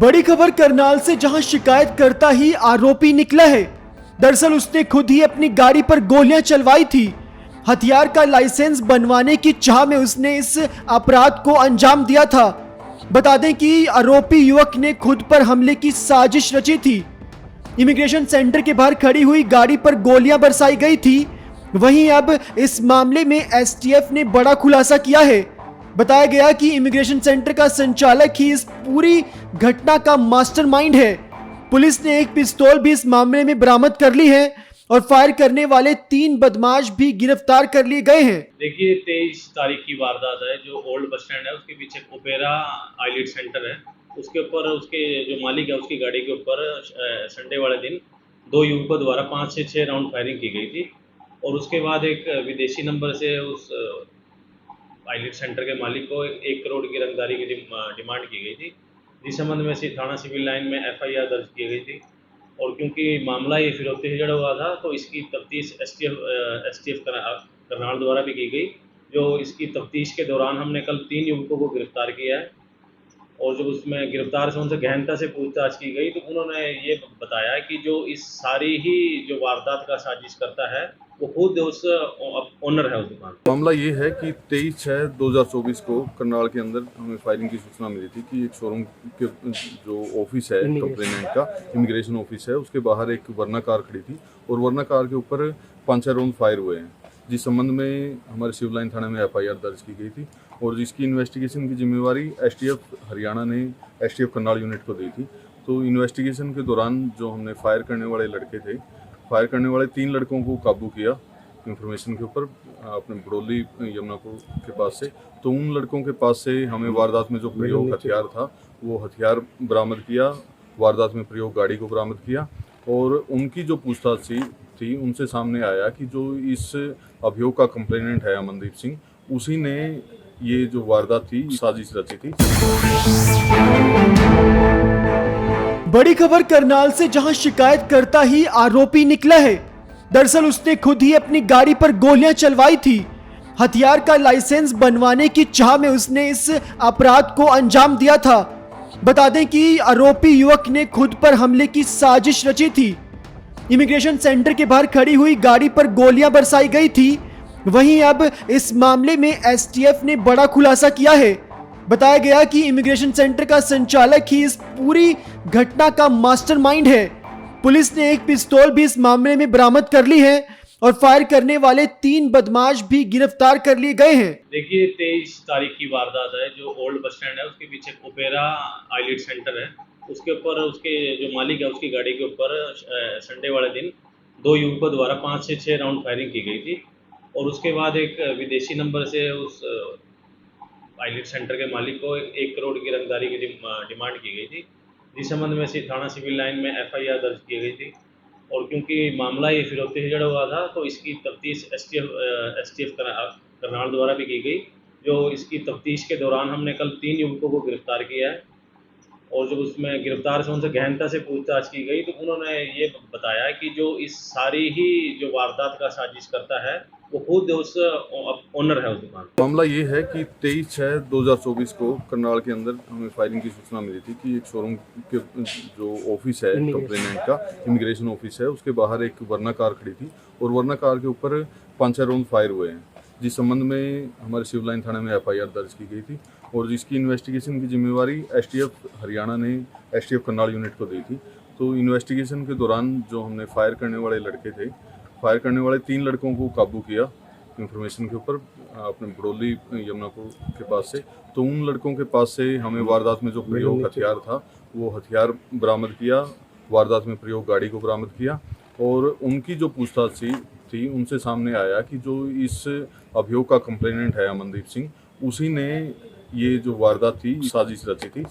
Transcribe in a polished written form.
बड़ी खबर करनाल से, जहां शिकायत करता ही आरोपी निकला है। दरअसल उसने खुद ही अपनी गाड़ी पर गोलियां चलवाई थी। हथियार का लाइसेंस बनवाने की चाह में उसने इस अपराध को अंजाम दिया था। बता दें कि आरोपी युवक ने खुद पर हमले की साजिश रची थी। इमिग्रेशन सेंटर के बाहर खड़ी हुई गाड़ी पर गोलियां बरसाई गई थी। वहीं अब इस मामले में एसटीएफ ने बड़ा खुलासा किया है। बताया गया कि इमिग्रेशन सेंटर का संचालक ही इस पूरी घटना का मास्टरमाइंड है। पुलिस ने एक पिस्तौल भी इस मामले में बरामद कर ली है और फायर करने वाले 3 बदमाश भी गिरफ्तार कर लिए गए हैं। देखिए 23 तारीख की वारदात है। जो ओल्ड बस स्टैंड है उसके पीछे ओपेरा आईलेट सेंटर है, उसके ऊपर उसके जो मालिक है उसकी गाड़ी के ऊपर संडे वाले दिन 2 युवकों द्वारा 5 से 6 राउंड फायरिंग की गई थी और उसके बाद एक विदेशी नंबर से उस आईलेट सेंटर के मालिक को 1 करोड़ की रंगदारी की डिमांड की गई थी, जिस संबंध में थाना सिविल लाइन में FIR दर्ज की गई थी। और क्योंकि मामला ये फिरौती से जुड़ा हुआ था तो इसकी तफ्तीश एसटीएफ करनाल द्वारा भी की गई। जो इसकी तफ्तीश के दौरान हमने कल 3 युवकों को गिरफ्तार किया है और जब उसमें गिरफ्तार से उनसे गहनता से पूछताछ की गई तो उन्होंने ये बताया कि जो इस सारी ही जो वारदात का साजिश करता है वो खुद उस ओनर है उस दुकान का। मामला ये है कि 23/6/2024 को करनाल के अंदर हमें फायरिंग की सूचना मिली थी कि एक शोरूम के जो ऑफिस है कंप्लेनेंट का, इमिग्रेशन ऑफिस है, उसके बाहर एक वर्ना कार खड़ी थी और वर्ना कार के ऊपर 5-6 राउंड फायर हुए हैं, जिस संबंध में हमारे सिविल लाइन थाने में FIR दर्ज की गई थी और जिसकी इन्वेस्टिगेशन की जिम्मेवारी STF हरियाणा ने STF करनाल यूनिट को दी थी। तो इन्वेस्टिगेशन के दौरान जो हमने फायर करने वाले लड़के थे, फायर करने वाले 3 लड़कों को काबू किया इंफॉर्मेशन के ऊपर अपने बड़ौली यमुनापुर के पास से। तो उन लड़कों के पास से हमें वारदात में जो प्रयोग हथियार था वो हथियार बरामद किया, वारदात में प्रयोग गाड़ी को बरामद किया और उनकी जो पूछताछ थी उनसे सामने आया कि जो इस अभियोग का कंप्लेनेंट है अमनदीप सिंह, उसी ने ये जो वारदात थी साजिश रची थी। बड़ी खबर करनाल से, जहां शिकायत करता ही आरोपी निकला है। दरअसल उसने खुद ही अपनी गाड़ी पर गोलियां चलवाई थी। हथियार का लाइसेंस बनवाने की चाह में उसने इस अपराध को अंजाम दिया था। बता दें कि आरोपी युवक ने खुद पर हमले की साजिश रची थी। इमिग्रेशन सेंटर के बाहर खड़ी हुई गाड़ी पर गोलियां बरसाई गई थी। वहीं अब इस मामले में एसटीएफ ने बड़ा खुलासा किया है। बताया गया कि इमिग्रेशन सेंटर का संचालक ही इस पूरी घटना का मास्टरमाइंड है। पुलिस ने एक पिस्तौल भी इस मामले में बरामद कर ली है और फायर करने वाले 3 बदमाश भी गिरफ्तार कर लिए गए हैं। देखिए 23 तारीख की वारदात है। जो ओल्ड बस स्टैंड है उसके पीछे ओपेरा आईलेट सेंटर है, उसके ऊपर उसके जो मालिक है उसकी गाड़ी के ऊपर संडे वाले दिन 2 युवकों द्वारा 5 से 6 राउंड फायरिंग की गई थी और उसके बाद एक विदेशी नंबर से उस आईलेट सेंटर के मालिक को 1 करोड़ की रंगदारी की डिमांड की गई थी, जिस संबंध में थाना सिविल लाइन में FIR दर्ज की गई थी। और क्योंकि मामला ये फिरौती से जुड़ा हुआ था तो इसकी तफ्तीश एसटीएफ करनाल द्वारा भी की गई। जो इसकी तफ्तीश के दौरान हमने कल 3 युवकों को गिरफ्तार किया है और जब उसमें गिरफ्तार से उनसे गहनता से पूछताछ की गई तो उन्होंने ये बताया कि जो इस सारी ही जो वारदात का साजिश करता है वो खुद उस ओनर है उस दुकान का। मामला ये है कि 23/6/2024 को करनाल के अंदर हमें फायरिंग की सूचना मिली थी कि एक शोरूम के जो ऑफिस है कंप्लेनेंट का, इमिग्रेशन ऑफिस है, उसके बाहर एक वर्ना कार खड़ी थी और वर्ना कार के ऊपर 5-6 राउंड फायर हुए हैं, जिस संबंध में हमारे सिविल लाइन थाने में FIR दर्ज की गई थी और जिसकी इन्वेस्टिगेशन की जिम्मेवारी STF हरियाणा ने STF करनाल यूनिट को दी थी। तो इन्वेस्टिगेशन के दौरान जो हमने फायर करने वाले लड़के थे, फायर करने वाले 3 लड़कों को काबू किया इंफॉर्मेशन के ऊपर अपने बड़ौली यमुनापुर के पास से। तो उन लड़कों के पास से हमें वारदात में जो प्रयोग हथियार था वो हथियार बरामद किया, वारदात में प्रयोग गाड़ी को बरामद किया और उनकी जो पूछताछ थी उनसे सामने आया कि जो इस अभियोग का कंप्लेनेंट है अमनदीप सिंह, उसी ने ये जो वारदात थी साजिश रची थी।